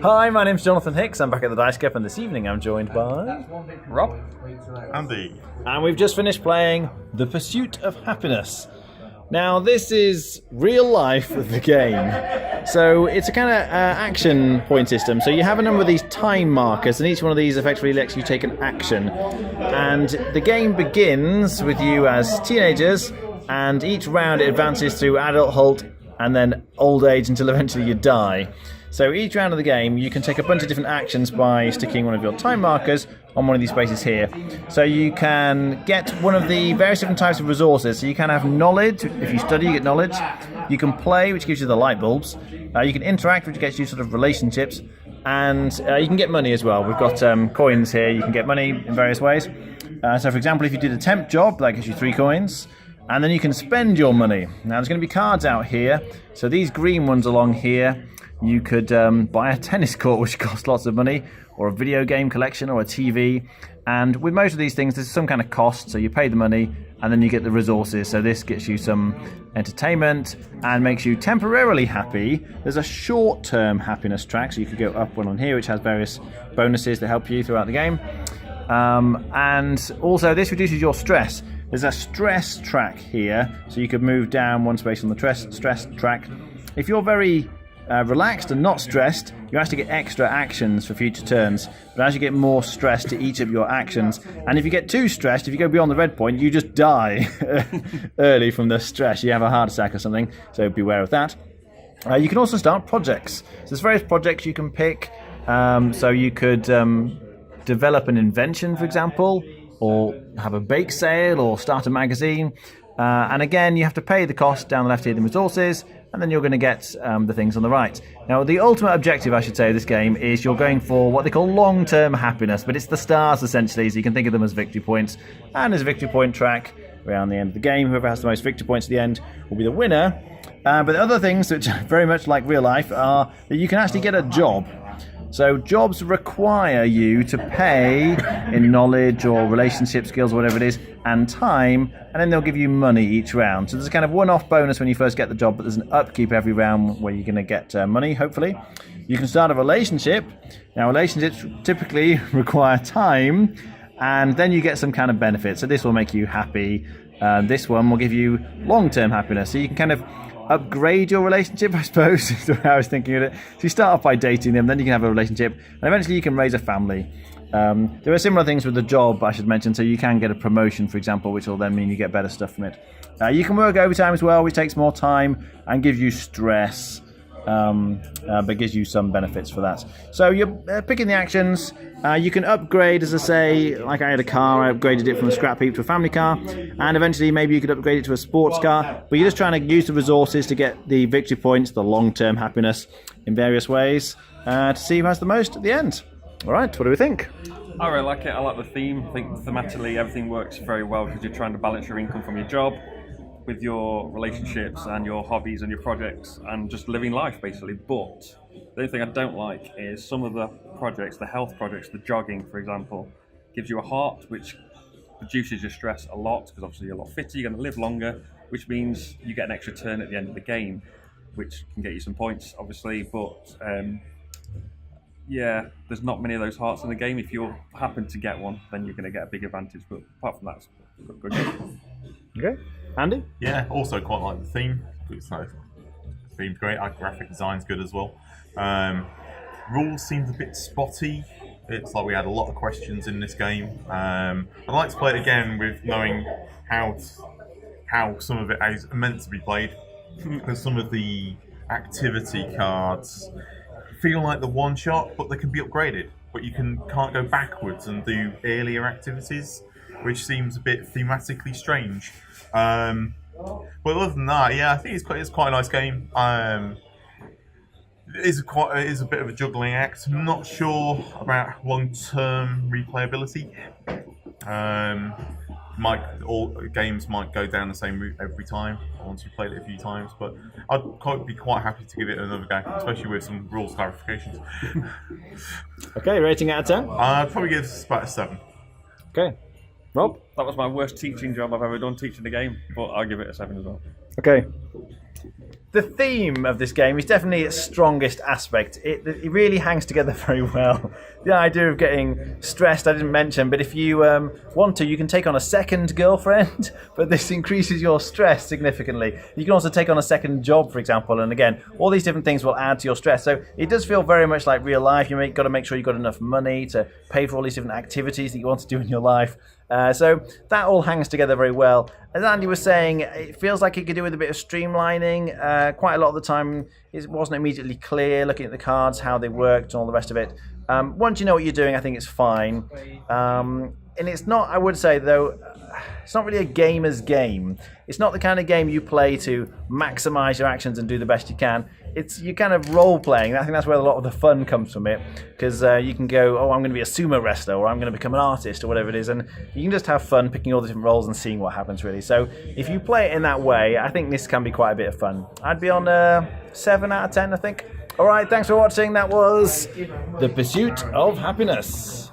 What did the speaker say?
Hi, my name's Jonathan Hicks. I'm back at the Dice Cup, and this evening I'm joined by Rob. Andy. And we've just finished playing The Pursuit of Happiness. Now, this is real life of the game. So it's a kind of action point system. So you have a number of these time markers, and each one of these effectively lets you take an action. And the game begins with you as teenagers, and each round it advances through adulthood and then old age until eventually you die. So each round of the game, you can take a bunch of different actions by sticking one of your time markers on one of these spaces here. So you can get one of the various different types of resources. So you can have knowledge. If you study, you get knowledge. You can play, which gives you the light bulbs. You can interact, which gets you sort of relationships. And you can get money as well. We've got coins here. You can get money in various ways. So for example, if you did a temp job, that gives you 3 coins. And then you can spend your money. Now there's going to be cards out here. So these green ones along here, you could buy a tennis court, which costs lots of money, or a video game collection, or a TV. And with most of these things, there's some kind of cost. So you pay the money, and then you get the resources. So this gets you some entertainment and makes you temporarily happy. There's a short-term happiness track, so you could go up one on here, which has various bonuses that help you throughout the game. And also, this reduces your stress. There's a stress track here, so you could move down one space on the stress track. If you're very relaxed and not stressed, you actually get extra actions for future turns. But as you get more stress to each of your actions, and if you get too stressed, if you go beyond the red point, you just die early from the stress. You have a heart attack or something, so beware of that. You can also start projects. So there's various projects you can pick. So you could develop an invention, for example, or have a bake sale, or start a magazine. And again, you have to pay the cost down the left here, the resources, and then you're going to get the things on the right. Now, the ultimate objective, I should say, of this game is you're going for what they call long-term happiness, but it's the stars, essentially, so you can think of them as victory points. And there's a victory point track around the end of the game. Whoever has the most victory points at the end will be the winner. But the other things, which are very much like real life, are that you can actually get a job. So jobs require you to pay in knowledge or relationship skills or whatever it is, and time, and then they'll give you money each round. So there's a kind of one-off bonus when you first get the job, but there's an upkeep every round where you're going to get money, hopefully. You can start a relationship. Now, relationships typically require time, and then you get some kind of benefit. So this will make you happy. This one will give you long-term happiness. So you can kind of upgrade your relationship, I suppose, is the way I was thinking of it. So you start off by dating them, then you can have a relationship, and eventually you can raise a family. There are similar things with the job, I should mention, so you can get a promotion, for example, which will then mean you get better stuff from it. You can work overtime as well, which takes more time and gives you stress, but gives you some benefits for that. So you're picking the actions. You can upgrade, as I say, like I had a car, I upgraded it from a scrap heap to a family car, and eventually maybe you could upgrade it to a sports car, but you're just trying to use the resources to get the victory points, the long-term happiness in various ways, to see who has the most at the end. All right, what do we think? I really like it. I like the theme. I think thematically everything works very well because you're trying to balance your income from your job with your relationships and your hobbies and your projects and just living life, basically. But the only thing I don't like is some of the projects, the health projects, the jogging, for example, gives you a heart, which reduces your stress a lot because obviously you're a lot fitter, you're going to live longer, which means you get an extra turn at the end of the game, which can get you some points, obviously. But yeah, there's not many of those hearts in the game. If you happen to get one, then you're going to get a big advantage. But apart from that, it's good. Okay. Andy? Yeah, also quite like the theme. The theme's great. Graphic design's good as well. Rules seems a bit spotty. It's like we had a lot of questions in this game. I'd like to play it again with knowing how some of it is meant to be played. Because some of the activity cards feel like the one shot, but they can be upgraded. But you can't go backwards and do earlier activities, which seems a bit thematically strange. But other than that, yeah, I think it's quite a nice game. It is a bit of a juggling act. I'm not sure about long-term replayability. All games might go down the same route every time once you've played it a few times, but I'd be quite happy to give it another go, especially with some rules clarifications. Okay, rating out of 10? I'd probably give this about a 7. Okay. Rob? That was my worst teaching job I've ever done, teaching the game, but I'll give it a 7 as well. Okay. the theme of this game is definitely its strongest aspect. It really hangs together very well. The idea of getting stressed, I didn't mention, but if you want to, you can take on a second girlfriend, but this increases your stress significantly. You can also take on a second job, for example, and again, all these different things will add to your stress. So it does feel very much like real life. You've got to make sure you've got enough money to pay for all these different activities that you want to do in your life. So that all hangs together very well. As Andy was saying, it feels like it could do with a bit of streamlining. Quite a lot of the time, it wasn't immediately clear looking at the cards, how they worked and all the rest of it. Once you know what you're doing, I think it's fine. And it's not, I would say though, it's not really a gamer's game. It's not the kind of game you play to maximize your actions and do the best you can. It's you kind of role playing. I think that's where a lot of the fun comes from it, because you can go, oh, I'm going to be a sumo wrestler, or I'm going to become an artist, or whatever it is, and you can just have fun picking all the different roles and seeing what happens, really. So if you play it in that way, I think this can be quite a bit of fun. I'd be on 7 out of 10, I think. All right, thanks for watching. That was The Pursuit of Happiness.